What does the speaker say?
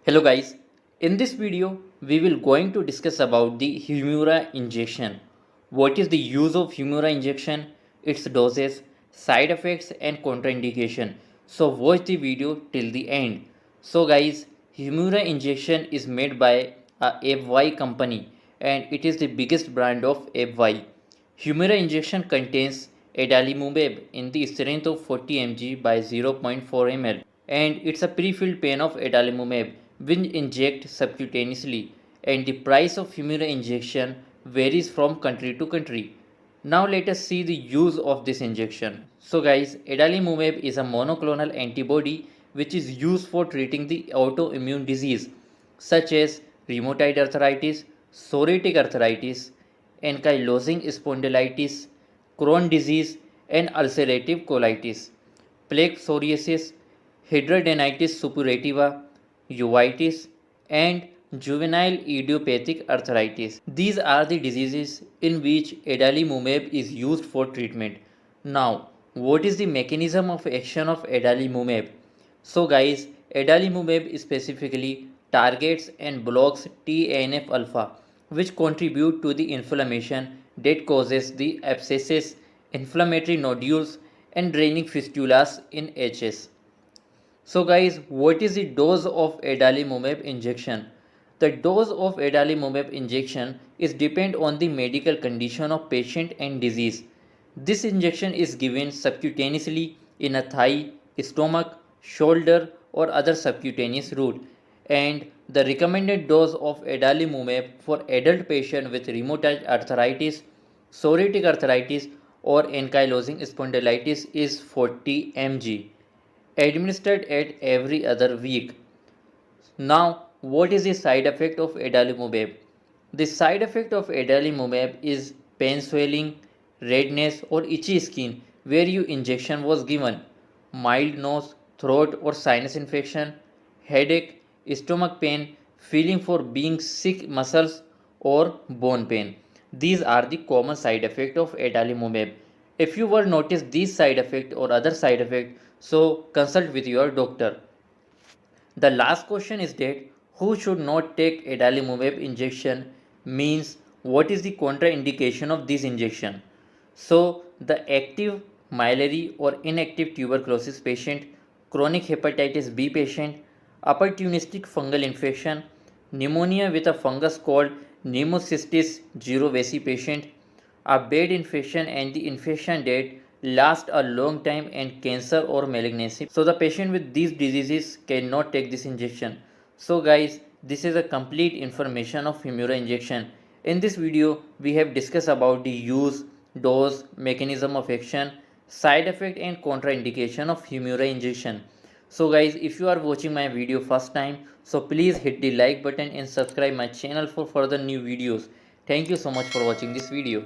Hello guys, in this video we will going to discuss about the Humira injection. What is the use of Humira injection, its doses, side effects and contraindication. So watch the video till the end. So guys, Humira injection is made by a FY company and it is the biggest brand of FY. Humira injection contains adalimumab in the strength of 40 mg by 0.4 ml and it's a pre-filled pen of adalimumab which inject subcutaneously, and the price of Humira injection varies from country to country. Now let us see the use of this injection. So guys, adalimumab is a monoclonal antibody which is used for treating the autoimmune disease such as rheumatoid arthritis, psoriatic arthritis, ankylosing spondylitis, Crohn disease and ulcerative colitis, plaque psoriasis, hidradenitis suppurativa, uveitis, and juvenile idiopathic arthritis. These are the diseases in which adalimumab is used for treatment. Now, what is the mechanism of action of adalimumab? So guys, adalimumab specifically targets and blocks TNF alpha, which contribute to the inflammation that causes the abscesses, inflammatory nodules, and draining fistulas in HS. So guys, what is the dose of adalimumab injection? The dose of adalimumab injection is depend on the medical condition of patient and disease. This injection is given subcutaneously in a thigh, stomach, shoulder or other subcutaneous route, and the recommended dose of adalimumab for adult patient with rheumatoid arthritis, psoriatic arthritis or ankylosing spondylitis is 40 mg administered at every other week. Now, what is the side effect of adalimumab? The side effect of adalimumab is pain, swelling, redness or itchy skin where your injection was given, mild nose, throat or sinus infection, headache, stomach pain, feeling for being sick muscles or bone pain. These are the common side effects of adalimumab. If you were notice these side effect or other side effect, so consult with your doctor. The last question is that who should not take adalimumab injection, means what is the contraindication of this injection. So the active miliary or inactive tuberculosis patient, chronic hepatitis B patient, opportunistic fungal infection, pneumonia with a fungus called pneumocystis jirovecii patient, a bad infection and the infection that last a long time, and cancer or malignancy. So the patient with these diseases cannot take this injection. So guys, this is a complete information of Humira injection. In this video, we have discussed about the use, dose, mechanism of action, side effect and contraindication of Humira injection. So guys, if you are watching my video first time, so please hit the like button and subscribe my channel for further new videos. Thank you so much for watching this video.